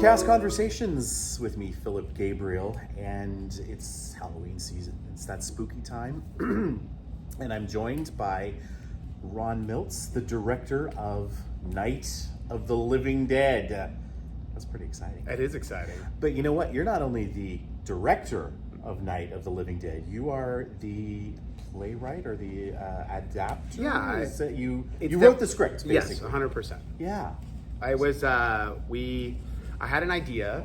Cast Conversations with me, Philip Gabriel, and it's Halloween season. It's that spooky time. And I'm joined by Ron Milts, the director of Night of the Living Dead. That's pretty exciting. It is exciting. But you know what? You're not only the director of Night of the Living Dead, you are the playwright or the adapter. Yeah. You wrote the script, basically. Yes, 100%. Yeah. I was, I had an idea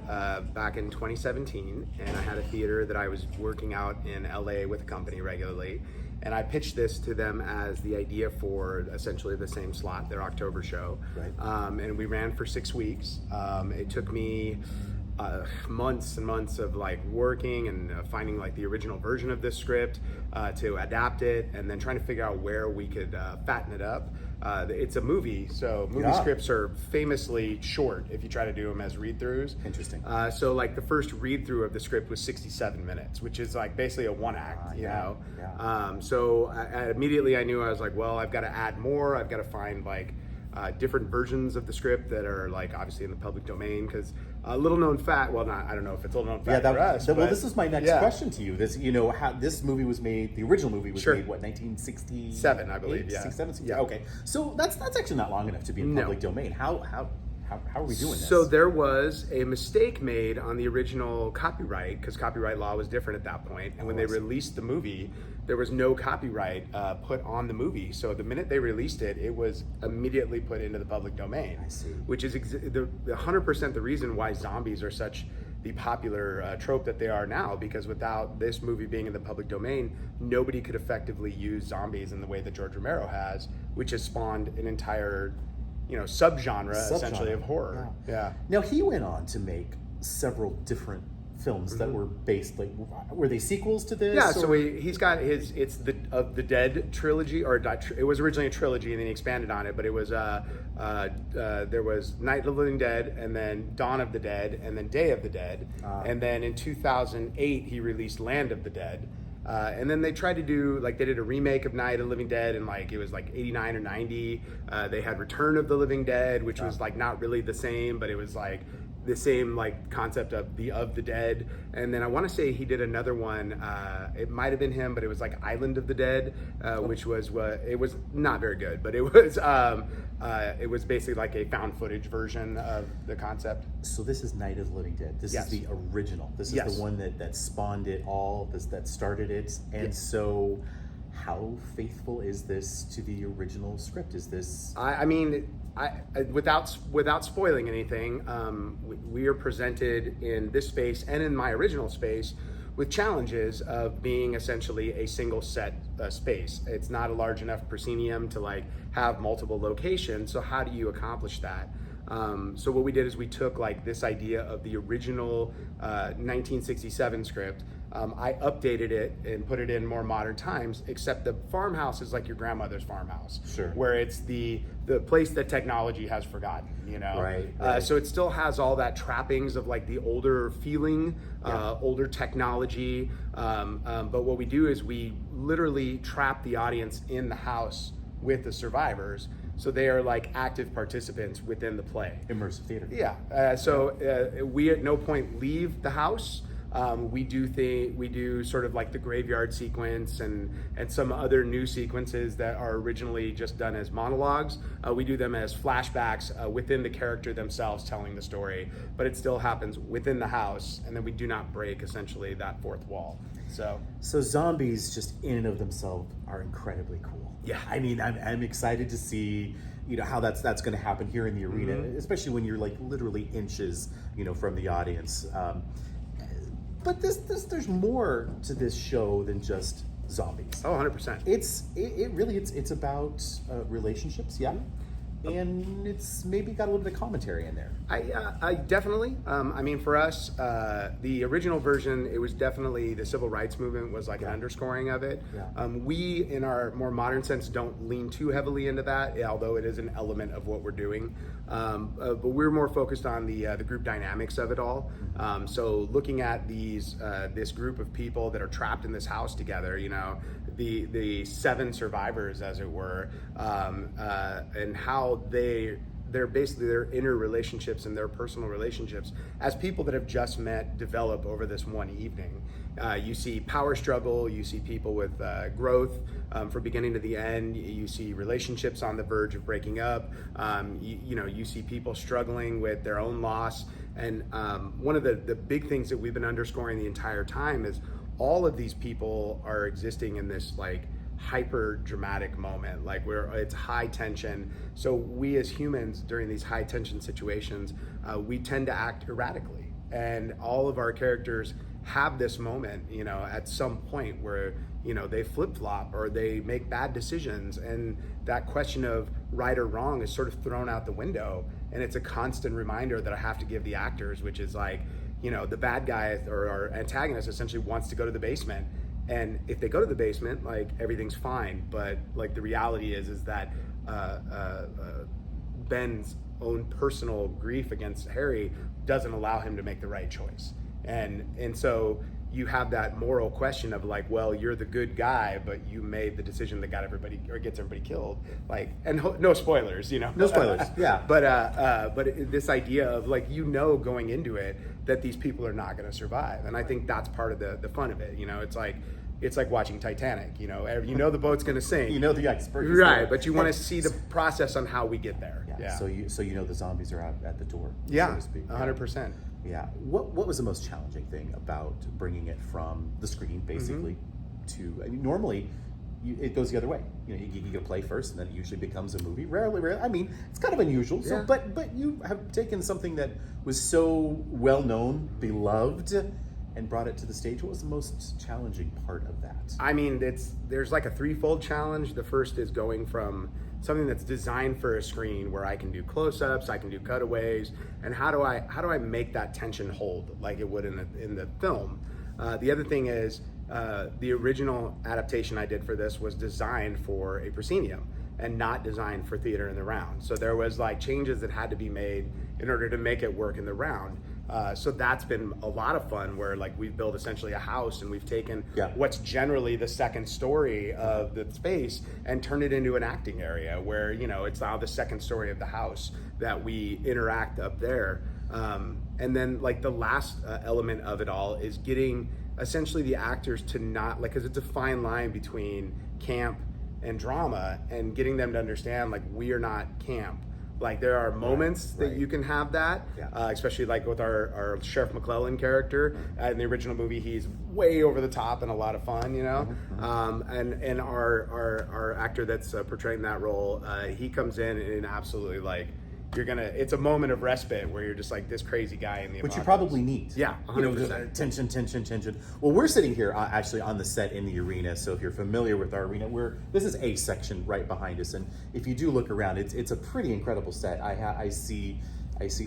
back in 2017, and I had a theater that I was working out in LA with a company regularly, and I pitched this to them as the idea for essentially the same slot, their October show. Right. And we ran for 6 weeks. It took me months and months of like working and finding like the original version of this script to adapt it, and then trying to figure out where we could fatten it up. It's a movie, so movie scripts are famously short if you try to do them as read-throughs. Interesting. So like the first read-through of the script was 67 minutes, which is like basically a one act, you know? Yeah. So I immediately I knew I was like, well, I've got to add more. I've got to find like different versions of the script that are like obviously in the public domain, because a little known fact, well, not, I don't know if it's a little known fact for us. Well, this is my next question to you. This, you know, how this movie was made, the original movie was made, what, 1967, I believe, yeah. 67, yeah. Okay. So that's actually not long enough to be in public domain. How are we doing this? So there was a mistake made on the original copyright, because copyright law was different at that point. And when they released the movie, there was no copyright put on the movie. So the minute they released it, it was immediately put into the public domain. I see. Which is the 100% the reason why zombies are such the popular trope that they are now, because without this movie being in the public domain, nobody could effectively use zombies in the way that George Romero has, which has spawned an entire subgenre essentially of horror. Yeah. Now he went on to make several different films that were based, like, were they sequels to this? Yeah. So he's got it's the Dead trilogy, or it was originally a trilogy and then he expanded on it. But it was there was Night of the Living Dead, and then Dawn of the Dead, and then Day of the Dead, and then in 2008 he released Land of the Dead. And then they tried to do, like, they did a remake of Night of the Living Dead, and like it was like 89 or 90. They had Return of the Living Dead, which was like not really the same, but it was like the same like concept of the dead. And then I want to say he did another one. It might have been him, but it was like Island of the Dead, which was it was not very good, but it was basically like a found footage version of the concept. So this is Night of the Living Dead. This is the original. This is the one that spawned it all. that started it. And so, how faithful is this to the original script? Is this? I mean, without spoiling anything, we are presented in this space and in my original space with challenges of being essentially a single set space. It's not a large enough proscenium to like have multiple locations. So how do you accomplish that? So what we did is we took like this idea of the original 1967 script. I updated it and put it in more modern times, except the farmhouse is like your grandmother's farmhouse, where it's the place that technology has forgotten, Right. So it still has all that trappings of like the older feeling, older technology. But what we do is we literally trap the audience in the house with the survivors. So they are like active participants within the play. Immersive theater. Yeah. So we at no point leave the house. We do sort of like the graveyard sequence and some other new sequences that are originally just done as monologues. We do them as flashbacks within the character themselves telling the story, but it still happens within the house, and then we do not break essentially that fourth wall. So zombies just in and of themselves are incredibly cool. Yeah. I mean, I'm excited to see how that's going to happen here in the arena, especially when you're like literally inches from the audience. But there's more to this show than just zombies. Oh, 100%. It's about relationships, and it's maybe got a little bit of commentary in there. I definitely. I mean, for us, the original version, it was definitely the civil rights movement was like an underscoring of it. Yeah. We, in our more modern sense, don't lean too heavily into that, although it is an element of what we're doing. But we're more focused on the group dynamics of it all. So looking at this group of people that are trapped in this house together, the 7 survivors, as it were, and how they their inner relationships and their personal relationships as people that have just met develop over this one evening. You see power struggle, you see people with growth from beginning to the end, you see relationships on the verge of breaking up, you see people struggling with their own loss. And one of the big things that we've been underscoring the entire time is all of these people are existing in this like hyper dramatic moment, like where it's high tension. So we as humans during these high tension situations, we tend to act erratically, and all of our characters have this moment, at some point where, they flip-flop or they make bad decisions, and that question of right or wrong is sort of thrown out the window. And it's a constant reminder that I have to give the actors, which is like, the bad guy or our antagonist essentially wants to go to the basement. And if they go to the basement, like everything's fine. But like the reality is that Ben's own personal grief against Harry doesn't allow him to make the right choice. And so you have that moral question of like, well, you're the good guy, but you made the decision that got everybody or gets everybody killed. Like, and no spoilers, No spoilers, yeah. But this idea of like, going into it that these people are not going to survive. And I think that's part of the fun of it. It's like watching Titanic. The boat's going to sink. The expert, right? But you want to see the process on how we get there. Yeah. So the zombies are out at the door. Yeah, so to speak. 100%. Yeah. What was the most challenging thing about bringing it from the screen, basically, to? I mean, normally, it goes the other way. You get a play first, and then it usually becomes a movie. Rarely. I mean, it's kind of unusual. So, but you have taken something that was so well known, beloved, and brought it to the stage. What was the most challenging part of that? I mean, there's like a threefold challenge. The first is going from something that's designed for a screen where I can do close-ups, I can do cutaways, and how do I make that tension hold like it would in the film? The other thing is the original adaptation I did for this was designed for a proscenium and not designed for theater in the round. So there was like changes that had to be made in order to make it work in the round. So that's been a lot of fun, where like we've built essentially a house, and we've taken what's generally the second story of the space and turned it into an acting area where, it's now the second story of the house that we interact up there. And then like the last element of it all is getting essentially the actors to not like, because it's a fine line between camp and drama, and getting them to understand like we are not camp. Like there are moments that you can have that, especially like with our Sheriff McClellan character in the original movie. He's way over the top and a lot of fun, and our actor that's portraying that role, he comes in and absolutely like it's a moment of respite where you're just like this crazy guy in the which you probably need. Yeah, 100%. Tension. Well, we're sitting here actually on the set in the arena. So if you're familiar with our arena, this is a section right behind us, and if you do look around, it's a pretty incredible set. I see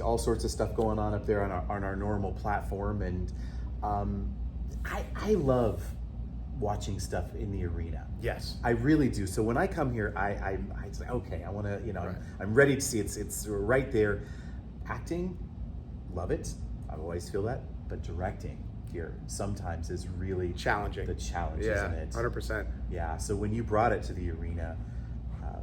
all sorts of stuff going on up there on our normal platform, and I love watching stuff in the arena. Yes, I really do. So when I come here, I say, okay, I want to, I'm ready to see it's right there. Acting, love it. I always feel that, but directing here sometimes is really challenging. The challenge, isn't it? 100%. Yeah. So when you brought it to the arena,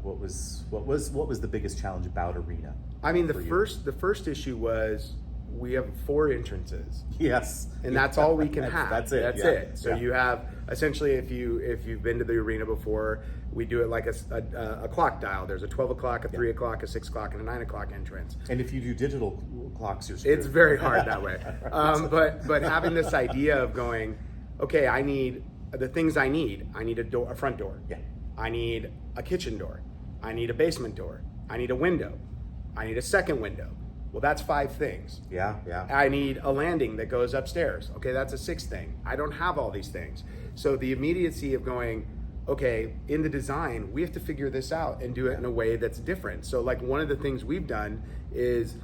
what was the biggest challenge about arena? I mean, the first issue was we have 4 entrances. Yes. And that's all we can have. That's it. That's it. So you have essentially, if you've been to the arena before, we do it like a clock dial. There's a 12 o'clock, a 3 o'clock, a 6 o'clock, and a 9 o'clock entrance. And if you do digital clocks, you're screwed. It's very hard that way. But having this idea of going, okay, I need the things I need. I need a front door. Yeah. I need a kitchen door. I need a basement door. I need a window. I need a second window. Well, that's 5 things. Yeah. I need a landing that goes upstairs. Okay, that's a 6th thing. I don't have all these things. So the immediacy of going, okay, in the design, we have to figure this out and do it in a way that's different. So like one of the things we've done is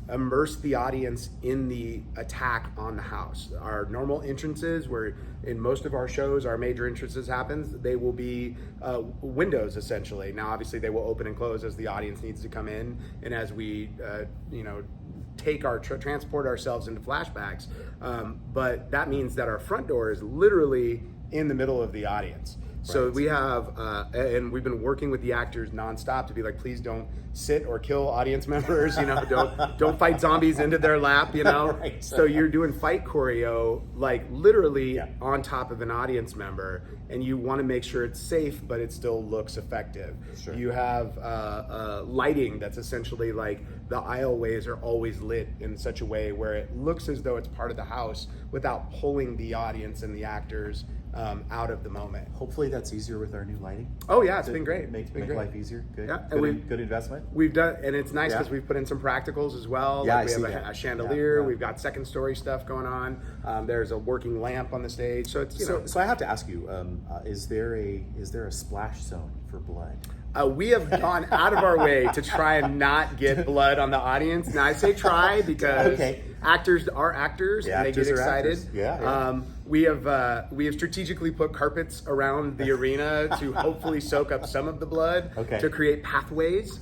immerse the audience in the attack on the house. Our normal entrances, where in most of our shows, our major entrances happens, they will be windows essentially. Now, obviously they will open and close as the audience needs to come in, and as we, take our transport ourselves into flashbacks. But that means that our front door is literally in the middle of the audience. So we have, and we've been working with the actors nonstop to be like, please don't sit or kill audience members. Don't fight zombies into their lap. Right. So you're doing fight choreo like literally on top of an audience member, and you want to make sure it's safe, but it still looks effective. Sure. You have lighting that's essentially like the aisleways are always lit in such a way where it looks as though it's part of the house without pulling the audience and the actors out of the moment. Hopefully that's easier with our new lighting. Oh yeah, it's been great. Make life easier. Good. Yeah, Good investment. We've done, and it's nice because we've put in some practicals as well. Yeah, like we I have see a that. chandelier. Yeah. We've got second story stuff going on. There's a working lamp on the stage. So it's So I have to ask you, is there a splash zone for blood? We have gone out of our way to try and not get blood on the audience. Now I say try because actors are actors and they get excited. We have strategically put carpets around the arena to hopefully soak up some of the blood to create pathways.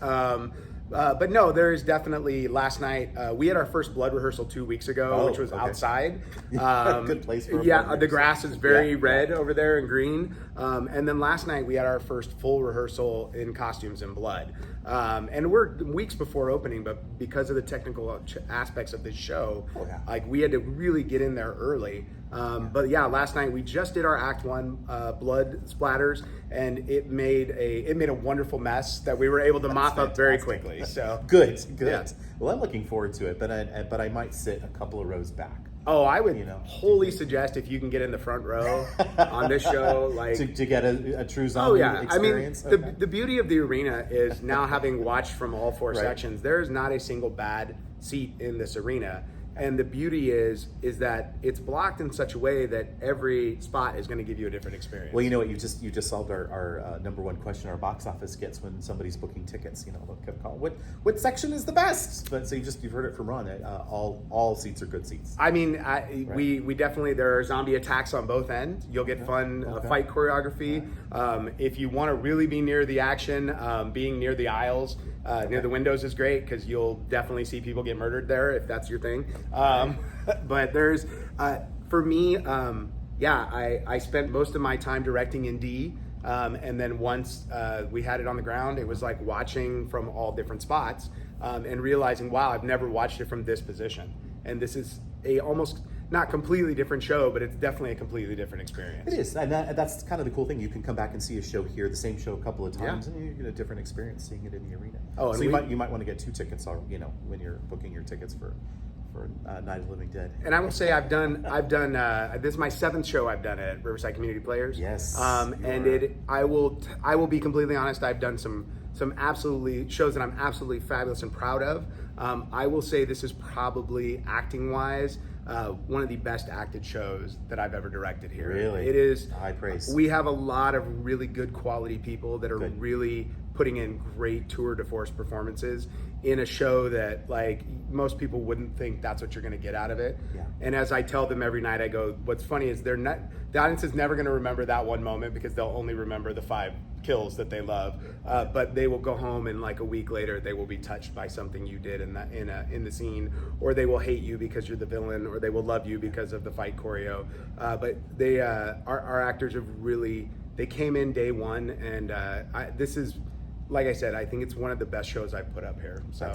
But no, there is definitely, last night, we had our first blood rehearsal 2 weeks ago, which was outside. Good place for a blood the grass is very red over there and green. And then last night we had our first full rehearsal in costumes and blood. And we're weeks before opening, but because of the technical aspects of this show, like we had to really get in there early. But yeah, last night we just did our Act 1 blood splatters, and it made a wonderful mess that we were able to mop up very quickly. So good. Yeah. Well, I'm looking forward to it, but I might sit a couple of rows back. Oh, I would wholly suggest if you can get in the front row on this show, like to get a true zombie experience. I mean, the beauty of the arena is now having watched from all four sections, there is not a single bad seat in this arena. And the beauty is that it's blocked in such a way that every spot is going to give you a different experience. Well, you know what? You just solved our number one question our box office gets when somebody's booking tickets. They'll keep calling, what section is the best? But so you've heard it from Ron. All seats are good seats. I mean, we definitely, there are zombie attacks on both ends. You'll get fun fight choreography. If you want to really be near the action, being near the aisles, near the windows is great because you'll definitely see people get murdered there if that's your thing. But there's, for me, I spent most of my time directing in D. And then once we had it on the ground, it was like watching from all different spots and realizing, wow, I've never watched it from this position. And this is a almost not completely different show, but it's definitely a completely different experience. It is, and that's kind of the cool thing. You can come back and see a show here, the same show a couple of times, and you get a different experience seeing it in the arena. Oh, so you might want to get 2 tickets, when you're booking your tickets for Night of the Living Dead. And I will say I've done this is my 7th show I've done at Riverside Community Players. Yes. I will be completely honest, I've done some absolutely shows that I'm absolutely fabulous and proud of. I will say this is probably acting wise one of the best acted shows that I've ever directed here. Really? It is high praise. We have a lot of really good quality people that are really putting in great tour de force performances in a show that like most people wouldn't think that's what you're going to get out of it. Yeah. And as I tell them every night, I go, what's funny is the audience is never going to remember that one moment because they'll only remember the 5 kills that they love. But they will go home and like a week later, they will be touched by something you did in the scene, or they will hate you because you're the villain, or they will love you because of the fight choreo. But they our actors have really, they came in day one, and this is, like I said, I think it's one of the best shows I've put up here. So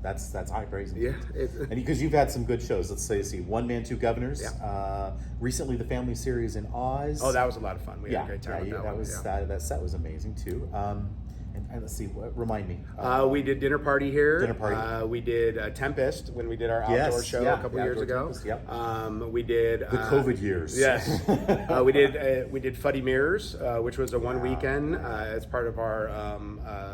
that's high praise. Yeah, and because you've had some good shows. Let's see, One Man, Two Governors. Yeah. Recently, the family series in Oz. Oh, that was a lot of fun. We had a great time with that one. That set was amazing too. And let's see, remind me. We did Dinner Party here. Dinner Party. We did Tempest when we did our outdoor show a couple years ago. Tempest, yep. We did the COVID years. Yes. We did Fuddy Mirrors, which was a one weekend as part of our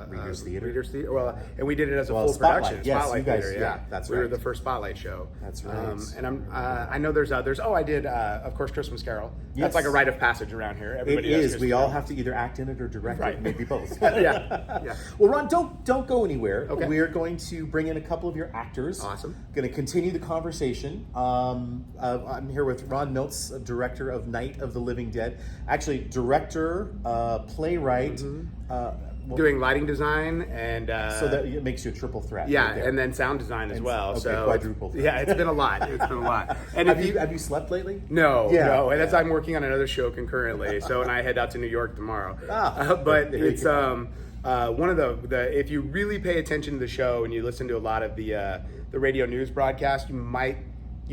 Readers Theater. Readers Theater. Well, and we did it as a full Spotlight. production. Yes, Spotlight you guys, Theater. yeah, that's we right. were the first Spotlight show. That's right. And I know there's others. Oh, I did of course Christmas Carol. Yes. That's like a rite of passage around here. Everybody it does is. Christmas We Carol. all have to either act in it or direct it, maybe both. Yeah. Well, Ron, don't go anywhere. Okay. We're going to bring in a couple of your actors. Awesome. Going to continue the conversation. I'm here with Ron Milts, director of Night of the Living Dead. Actually, director, playwright. doing lighting design and so that it makes you a triple threat. yeah, right there. and then sound design as well. Okay, so quadruple threat. yeah, it's been a lot. It's been a lot. And have you slept lately? No, Yeah, no, and that's yeah. I'm working on another show concurrently. So and I head out to New York tomorrow. there But you it's one of the if you really pay attention to the show and you listen to a lot of the radio news broadcast, you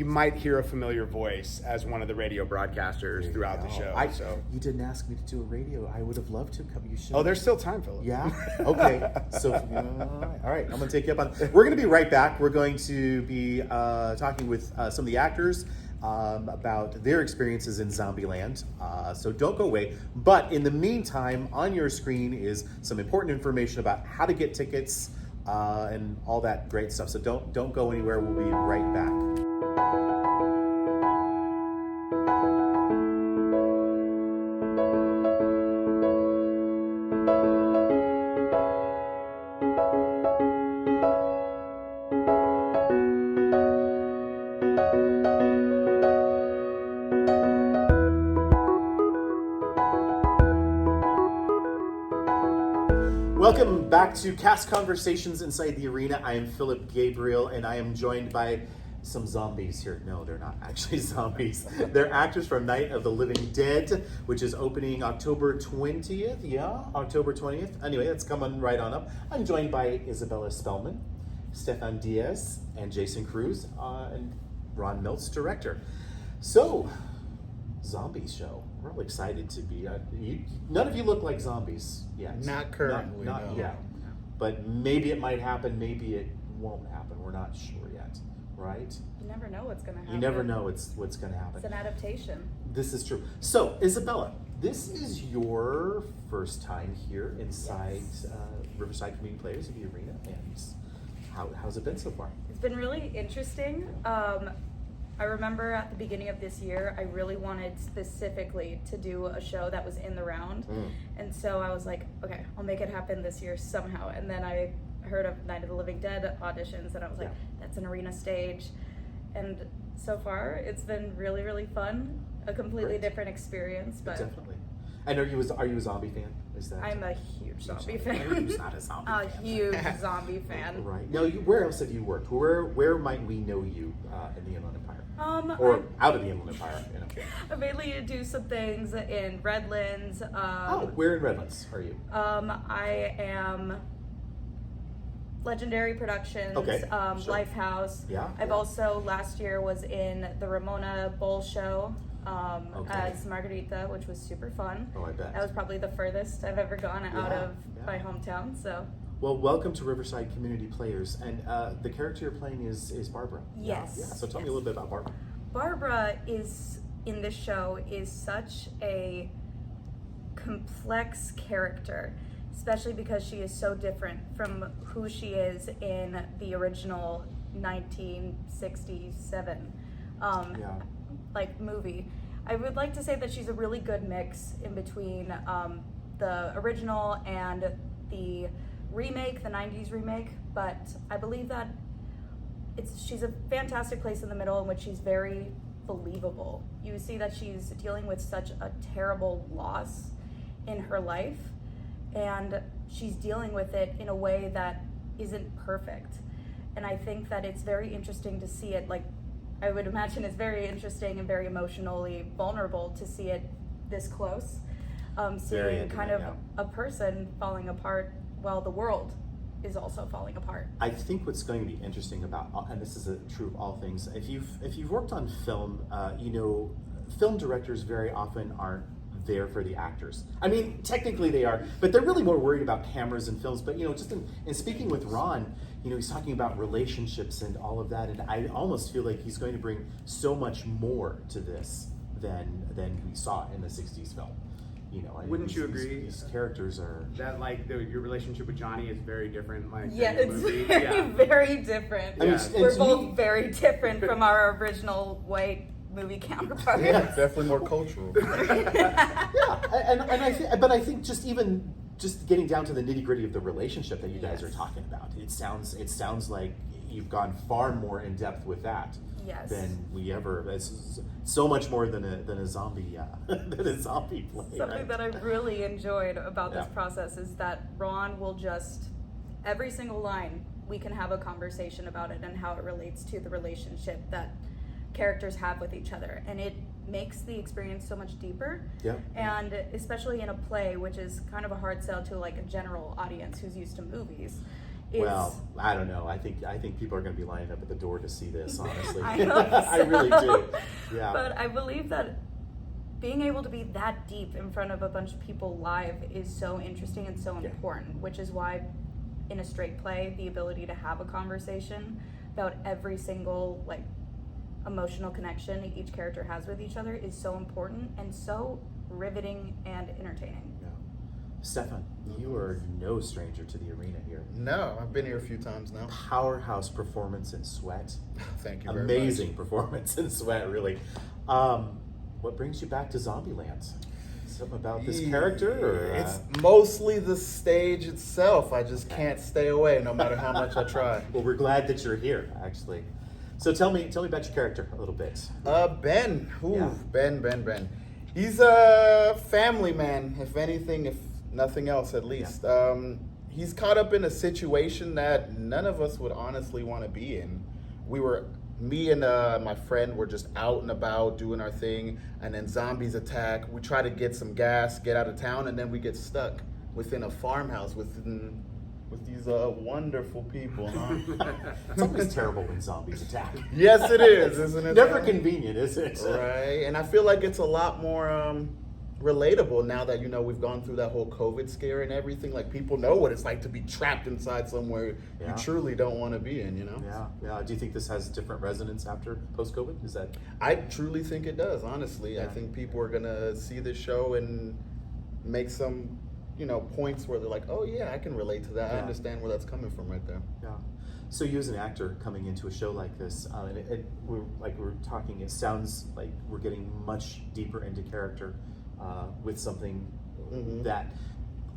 might hear a familiar voice as one of the radio broadcasters throughout the show. You didn't ask me to do a radio. I would have loved to come. You should. Oh, there's still time, Philip. Yeah. Okay. So all right. I'm going to take you up on. We're going to be right back. We're going to be talking with some of the actors about their experiences in Zombieland. So don't go away. But in the meantime, on your screen is some important information about how to get tickets and all that great stuff. So don't go anywhere. We'll be right back. Welcome back to Cast Conversations Inside the Arena. I am Philip Gabriel, and I am joined by some zombies here. No, they're not actually zombies. They're actors from Night of the Living Dead, which is opening October 20th. Yeah, October 20th. Anyway, that's coming right on up. I'm joined by Isabella Spellman, Stefan Diaz, and Jason Cruz, and Ron Milts, director. So, zombies show. We're all excited to be. None of you look like zombies yet. Not currently. Not no. yet. But maybe it might happen. Maybe it won't happen. We're not sure yet, right? You never know what's going to happen. You never know what's going to happen. It's an adaptation. This is true. So, Isabella, this is your first time here inside Riverside Community Players of the Arena, and how's it been so far? It's been really interesting. I remember at the beginning of this year, I really wanted specifically to do a show that was in the round. And so I was like, okay, I'll make it happen this year somehow. And then I heard of Night of the Living Dead auditions, and I was like, that's an arena stage. And so far, it's been really, really fun. A completely different experience. But definitely. And are you a zombie fan? Is that? I'm a huge zombie fan. fan. Who's not a zombie A fan? huge zombie fan. Right. Now, where else have you worked? Where might we know you in the Inland Empire? Or out of the Inland Empire? You know. I mainly do some things in Redlands. Where in Redlands are you? I am Legendary Productions, Okay, sure. Lifehouse. Yeah, I've yeah. also last year was in the Ramona Bowl Show Okay. as Margarita, which was super fun. Oh, I bet. That was probably the furthest I've ever gone out of my hometown. So Well, welcome to Riverside Community Players, and the character you're playing is Barbara. Yes. Yeah. So tell me a little bit about Barbara. Barbara is in this show is such a complex character, especially because she is so different from who she is in the original 1967 movie. I would like to say that she's a really good mix in between the original and the remake, the 90s remake, but I believe that she's a fantastic place in the middle in which she's very believable. You see that she's dealing with such a terrible loss in her life, and she's dealing with it in a way that isn't perfect. And I think that it's very interesting to see it, like, I would imagine it's very interesting and very emotionally vulnerable to see it this close. Seeing intimate, kind of yeah. a person falling apart while the world is also falling apart. I think what's going to be interesting about, and this is true of all things, if you've worked on film, film directors very often aren't there for the actors. I mean, technically they are, but they're really more worried about cameras and films. But just in speaking with Ron, he's talking about relationships and all of that, and I almost feel like he's going to bring so much more to this than we saw in the '60s film. Wouldn't you agree? These characters are That your relationship with Johnny is very different. Yeah, than the it's movie. very different. I mean, Yeah. and We're to both me- very different from our original white movie counterparts. Definitely more cultural. But I think just getting down to the nitty gritty of the relationship that you guys are talking about, it sounds like you've gone far more in depth with that Yes. than we ever. It's so much more than a zombie than a zombie play. Something right? that I really enjoyed about this Yeah. process is that Ron will just, every single line, we can have a conversation about it and how it relates to the relationship that characters have with each other. And it makes the experience so much deeper. Yeah. And especially in a play, which is kind of a hard sell to like a general audience who's used to movies. Well, I don't know. I think people are going to be lining up at the door to see this. Honestly, I hope so. I really do. Yeah. But I believe that being able to be that deep in front of a bunch of people live is so interesting and so Yeah. important, which is why in a straight play, the ability to have a conversation about every single like emotional connection each character has with each other is so important and so riveting and entertaining. Yeah. Stefan, you are no stranger to the arena here. No, I've been here a few times now. Powerhouse performance in Sweat. Thank you very Amazing performance in Sweat, really. What brings you back to Zombieland? Something about this character, or It's mostly the stage itself. I just can't stay away no matter how much I try. well, we're glad that you're here, actually. So tell me about your character a little bit. Ben. Ooh, Yeah. Ben. He's a family man, if anything, if nothing else, at least. He's caught up in a situation that none of us would honestly want to be in. Me and my friend were just out and about doing our thing, and then zombies attack. We try to get some gas, get out of town, and then we get stuck within a farmhouse with these wonderful people, huh? It's always terrible when zombies attack. Yes, it is, isn't it? Never convenient, is it? Right, and I feel like it's a lot more relatable now that we've gone through that whole COVID scare and everything. Like, people know what it's like to be trapped inside somewhere Yeah. you truly don't want to be in. Yeah. Do you think this has different resonance after post-COVID? Is that? I truly think it does. Honestly, I Yeah. think people are gonna see this show and make some, points where they're like, "Oh yeah, I can relate to that. I Yeah. understand where that's coming from right there." Yeah. So you as an actor coming into a show like this, we're talking, it sounds like we're getting much deeper into character with something Mhm. that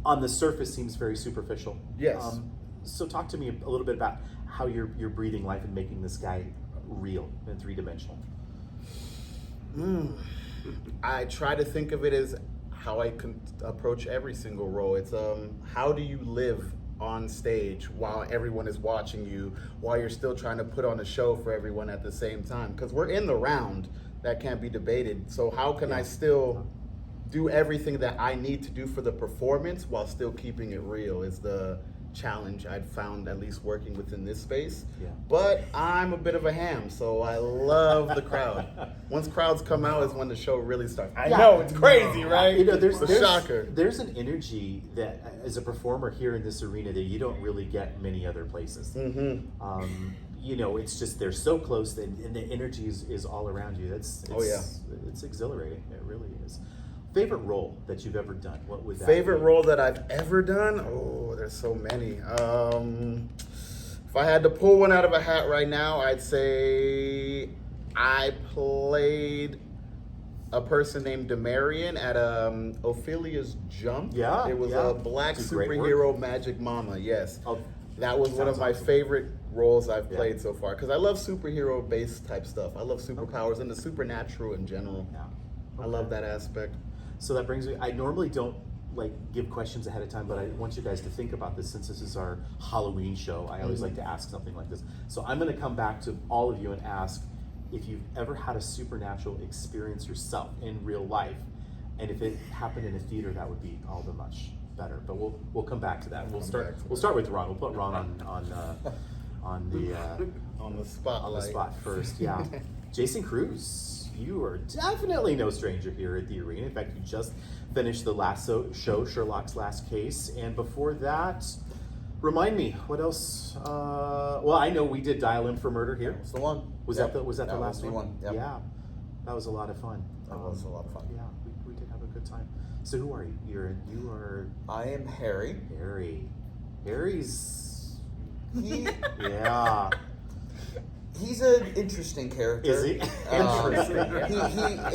on the surface seems very superficial. Yes. So talk to me a little bit about how you're breathing life and making this guy real and three-dimensional. I try to think of it as how I can approach every single role. It's how do you live on stage while everyone is watching you, while you're still trying to put on a show for everyone at the same time? Because we're in the round, that can't be debated. So how can I still do everything that I need to do for the performance while still keeping it real is the challenge I'd found, at least working within this space. Yeah. But I'm a bit of a ham, so I love the crowd. Once crowds come out is when the show really starts. I know, it's crazy, right? There's a shocker. There's an energy that, as a performer here in this arena, that you don't really get many other places. Mm-hmm. It's just they're so close, and the energy is all around you. It's exhilarating. It really is. Favorite role that you've ever done? What would that Favorite be? role that I've ever done? Oh, there's so many. If I had to pull one out of a hat right now, I'd say I played a person named Demarion at Ophelia's Jump. Yeah, It was yeah. a black It's a great superhero magic mama, yes. Oh, That was one of sounds my awesome. favorite roles I've Yeah. played so far, because I love superhero-based type stuff. I love superpowers and the supernatural in general. Yeah. I love that aspect. So that brings me. I normally don't give questions ahead of time, but I want you guys to think about this since this is our Halloween show. I always like to ask something like this. So I'm going to come back to all of you and ask if you've ever had a supernatural experience yourself in real life, and if it happened in a theater, that would be all the much better. But we'll come back to that. We'll start with Ron. We'll put Ron on the On the spotlight. on the spot first. Yeah, Jason Cruz. You are definitely no stranger here at the arena. In fact, you just finished the last show, Sherlock's Last Case, and before that, remind me what else? Well, I know we did Dial In for Murder here. It's the one. Was Yep. that the That last was the one? one. Yep. Yeah, that was a lot of fun. That was a lot of fun. Yeah, we did have a good time. So who are you? You are I am Harry. Harry. Harry's He yeah. he's an interesting character. Is he?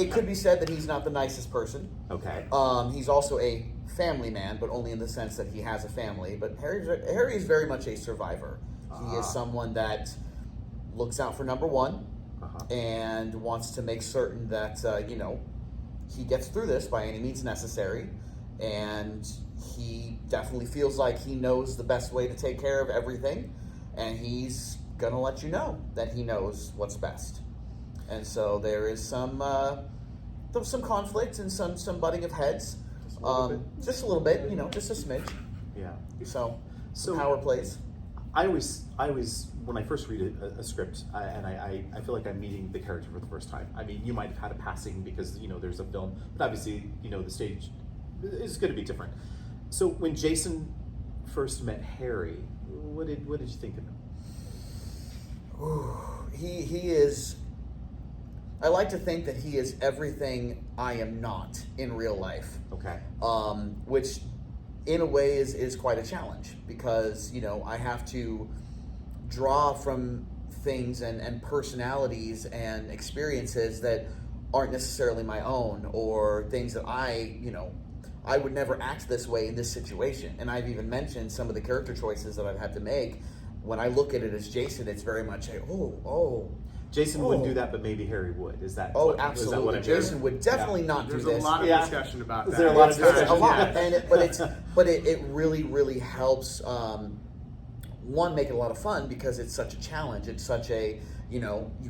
It could be said that he's not the nicest person. Okay. He's also a family man, but only in the sense that he has a family. But Harry is very much a survivor. He is someone that looks out for number one Uh-huh. and wants to make certain that, he gets through this by any means necessary. And he definitely feels like he knows the best way to take care of everything. And he's going to let you know that he knows what's best. And so there is some conflict and some butting of heads. Just a little bit, just a smidge. Yeah. So So- power plays. I always, when I first read a script, I feel like I'm meeting the character for the first time. I mean, you might have had a passing because there's a film, but obviously the stage is going to be different. So when Jason first met Harry, what did you think of him? He is. I like to think that he is everything I am not in real life. Okay. Which in a way is quite a challenge because I have to draw from things and personalities and experiences that aren't necessarily my own, or things that I would never act this way in this situation. And I've even mentioned some of the character choices that I've had to make. When I look at it as Jason, it's very much Jason wouldn't do that, but maybe Harry would. Is that? Oh, Is that absolutely. what I'm Jason hearing? would definitely not do There's this. a lot of Yeah. discussion about that. Is there a lot of It's discussion? a lot, Yeah. but it really, really helps. One, make it a lot of fun because it's such a challenge. It's such a you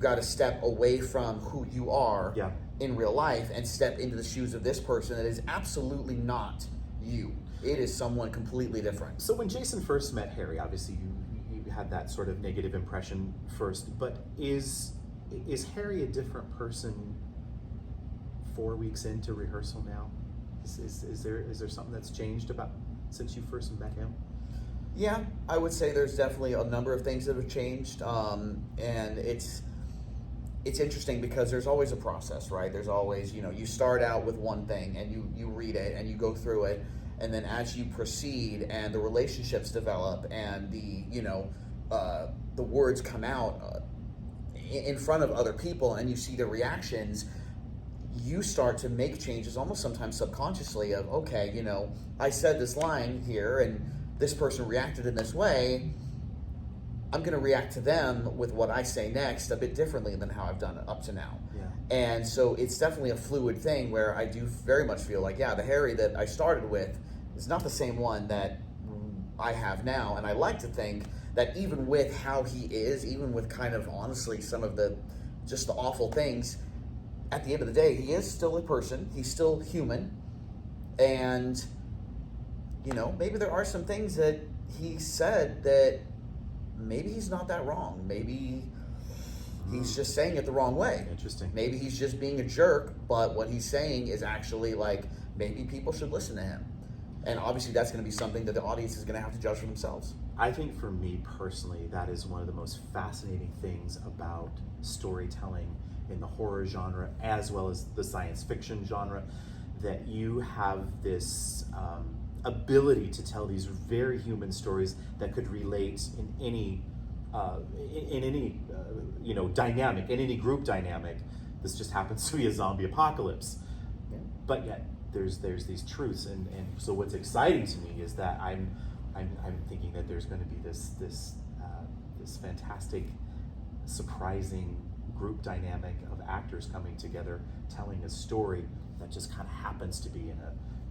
got to step away from who you are Yeah. in real life and step into the shoes of this person that is absolutely not you. It is someone completely different. So when Jason first met Harry, obviously you had that sort of negative impression first, but is Harry a different person 4 weeks into rehearsal now? Is there something that's changed about since you first met him? Yeah, I would say there's definitely a number of things that have changed, and it's interesting because there's always a process, right? There's always, you start out with one thing and you read it and you go through it, and then as you proceed and the relationships develop and the words come out in front of other people and you see the reactions, you start to make changes almost sometimes subconsciously of, okay, I said this line here and this person reacted in this way. I'm going to react to them with what I say next a bit differently than how I've done it up to now. Yeah. And so it's definitely a fluid thing where I do very much feel like, the Harry that I started with is not the same one that I have now. And I like to think that even with how he is, even with kind of honestly some of the awful things, at the end of the day, he is still a person. He's still human. And, maybe there are some things that he said that maybe he's not that wrong. Maybe he's just saying it the wrong way. Interesting. Maybe he's just being a jerk, but what he's saying is actually maybe people should listen to him. And obviously that's going to be something that the audience is going to have to judge for themselves. I think for me personally, that is one of the most fascinating things about storytelling in the horror genre as well as the science fiction genre, that you have this ability to tell these very human stories that could relate in any dynamic, in any group dynamic. This just happens to be a zombie apocalypse, but yet there's these truths, and so what's exciting to me is that I'm thinking that there's going to be this fantastic, surprising group dynamic of actors coming together, telling a story that just kind of happens to be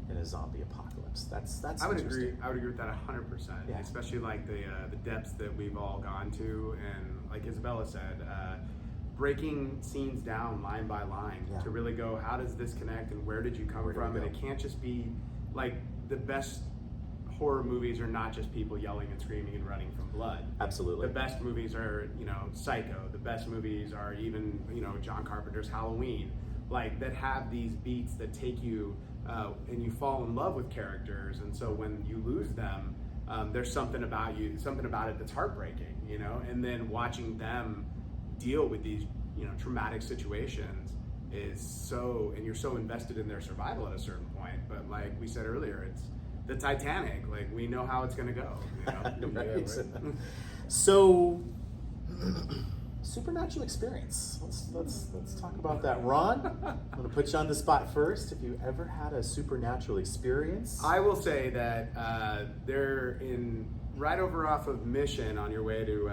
in a zombie apocalypse. That's I would interesting. agree. I would agree with that 100%. Yeah. Especially the depths that we've all gone to, and like Isabella said, breaking scenes down line by line to really go, how does this connect and where did you come from? And it can't just be like the best horror movies are not just people yelling and screaming and running from blood. Absolutely. The best movies are, Psycho. The best movies are even, John Carpenter's Halloween, that have these beats that take you and you fall in love with characters. And so when you lose them, there's something about it that's heartbreaking, and then watching them deal with these, traumatic situations is so, and you're so invested in their survival at a certain point. But like we said earlier, it's the Titanic. We know how it's going to go. Right. So, supernatural experience. Let's talk about that. Ron, I'm going to put you on the spot first. Have you ever had a supernatural experience? I will say that they're right over off of Mission on your way to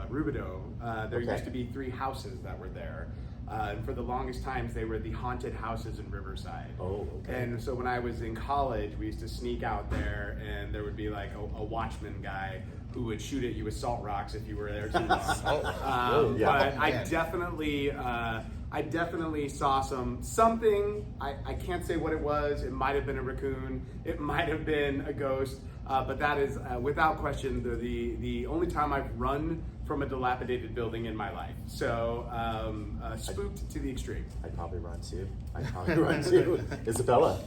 Rubidoux. There Okay. used to be 3 houses that were there. And for the longest times, they were the haunted houses in Riverside. Oh, okay. And so when I was in college, we used to sneak out there, and there would be like a watchman guy who would shoot at you with salt rocks if you were there too long. Yeah. But I definitely saw something. I can't say what it was. It might have been a raccoon. It might have been a ghost. But that is without question the only time I've run from a dilapidated building in my life. So spooked to the extreme. I'd probably run too. Isabella.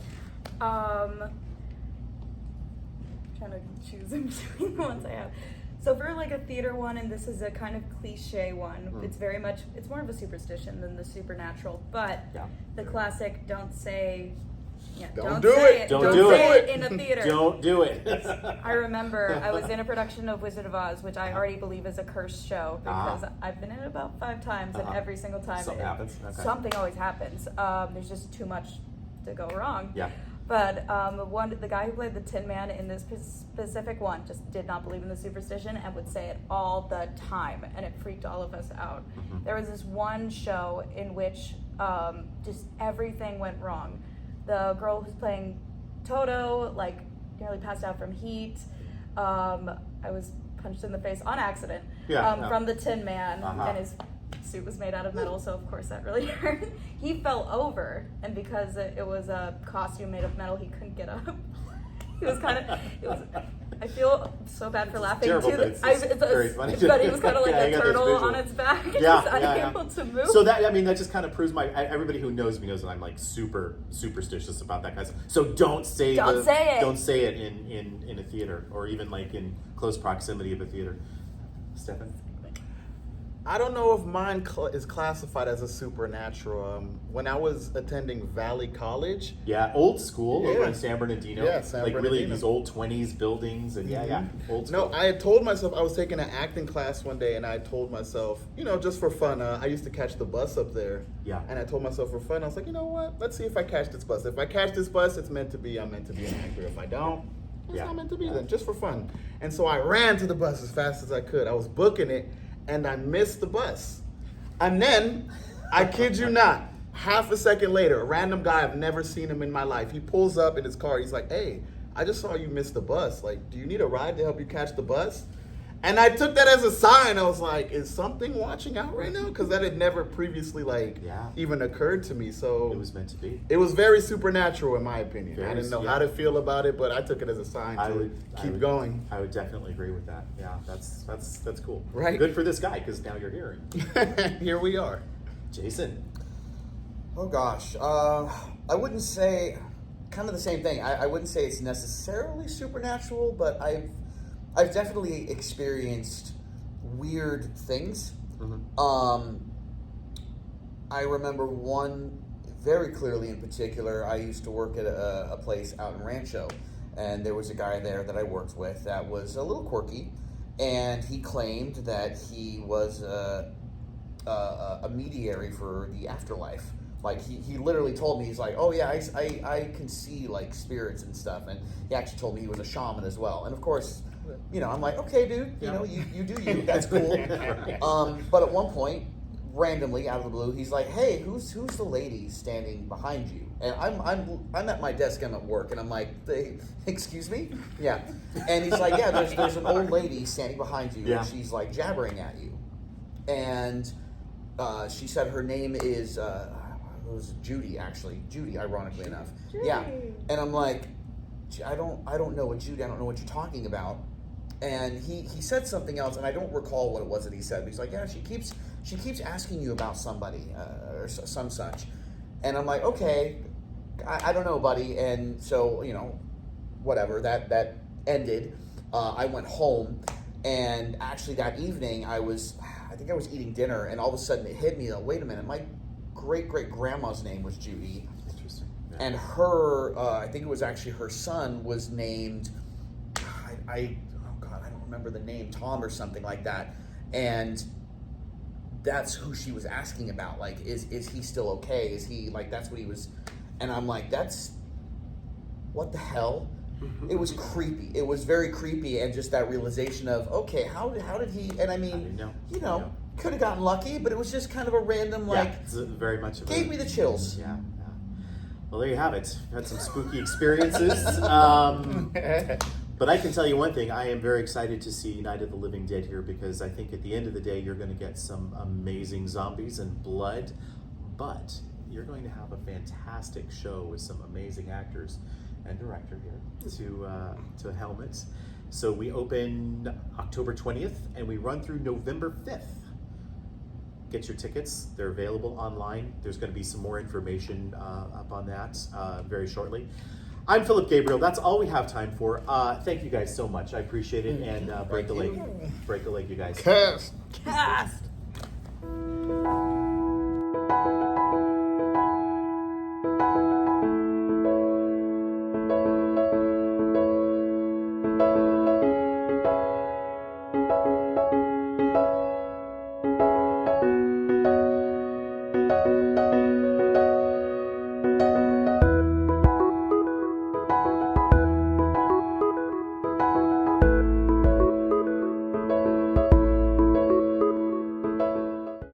Trying to choose in between the ones I have. So for like a theater one, and this is a kind of cliche one, it's more of a superstition than the supernatural, but Yeah. the classic don't say Don't do say it. Don't do say it. it in a theater. Don't do it. I remember I was in a production of Wizard of Oz, which I already believe is a cursed show because I've been in it about 5 times, and every single time Something happens. Okay. something always happens. There's just too much to go wrong. Yeah. But the guy who played the Tin Man in this specific one just did not believe in the superstition and would say it all the time, and it freaked all of us out. Mm-hmm. There was this one show in which just everything went wrong. The girl who's playing Toto nearly passed out from heat. I was punched in the face on accident from the Tin Man, and his suit was made out of metal, so of course that really hurt. He fell over, and because it was a costume made of metal, he couldn't get up. He was I feel so bad for laughing terrible, too. but it's very funny. But he was kind of like Yeah, I a got this turtle visual. on its back, Yeah, just unable to move. So that just kind of proves everybody who knows me knows that I'm like super superstitious about that kind of stuff. So don't say it in a theater, or even like in close proximity of a theater. Stefan? I don't know if mine is classified as a supernatural. When I was attending Valley College, Yeah, old school over Yeah. in San Bernardino. Yeah, San like really Bernardino. these old 20s buildings and old school. no, I had told myself, I was taking an acting class one day, and I told myself, just for fun, I used to catch the bus up there. Yeah. And I told myself for fun, I was like, you know what? Let's see if I catch this bus. If I catch this bus, it's meant to be. I'm meant to be an actor. If I don't, it's Yeah. not meant to be then, just for fun. And so I ran to the bus as fast as I could. I was booking it, and I missed the bus. And then, I kid you not, half a second later, a random guy, I've never seen him in my life, he pulls up in his car. He's like, hey, I just saw you miss the bus. Like, do you need a ride to help you catch the bus? And I took that as a sign. I was like, is something watching out right now? Because that had never previously, even occurred to me. So It was meant to be. it was very supernatural, in my opinion. I Very, didn't know yeah. how to feel about it, but I took it as a sign to keep going. I would definitely agree with that. Yeah, that's cool. Right. Good for this guy, because now you're hearing. Here we are. Jason. Oh gosh, I wouldn't say, kind of the same thing. I wouldn't say it's necessarily supernatural, but I've definitely experienced weird things. Mm-hmm. I remember one very clearly in particular. I used to work at a place out in Rancho, and there was a guy there that I worked with that was a little quirky, and he claimed that he was a mediary for the afterlife. Like he literally told me, he's like, oh yeah, I can see like spirits and stuff, and he actually told me he was a shaman as well. And of course, I'm like, okay, dude, you do you, that's cool. But at one point, randomly out of the blue, he's like, hey, who's the lady standing behind you? And I'm at my desk, I'm at work, and I'm like, excuse me? Yeah. And he's like, yeah, there's an old lady standing behind you, and she's like jabbering at you. And she said her name is it was Judy, actually. Judy, ironically enough. Judy. Yeah. And I'm like, I don't know what Judy, I don't know what you're talking about. And he said something else, and I don't recall what it was that he said. But he's like, yeah, she keeps asking you about somebody or some such. And I'm like, okay, I don't know, buddy. And so, whatever, that ended. I went home, and actually that evening I think I was eating dinner, and all of a sudden it hit me, wait a minute, my great-great-grandma's name was Judy. Interesting. Yeah. And her, I think it was actually her son was named, I don't remember the name, Tom or something like that. And that's who she was asking about. Like, is he still okay? Is he, like, that's what he was, and I'm like, what the hell? it was creepy. It was very creepy, and just that realization of, okay, how did he? And I mean, could have gotten lucky, but it was just kind of a random it's very much gave me the chills. Yeah. Well, there you have it. Had some spooky experiences. But I can tell you one thing, I am very excited to see Night of the Living Dead here, because I think at the end of the day, you're going to get some amazing zombies and blood, but you're going to have a fantastic show with some amazing actors and director here to helm it. So we open October 20th and we run through November 5th. Get your tickets, they're available online. There's going to be some more information up on that very shortly. I'm Philip Gabriel. That's all we have time for. Thank you guys so much. I appreciate it. And break a leg. Break a leg, you guys. Cast. Cast.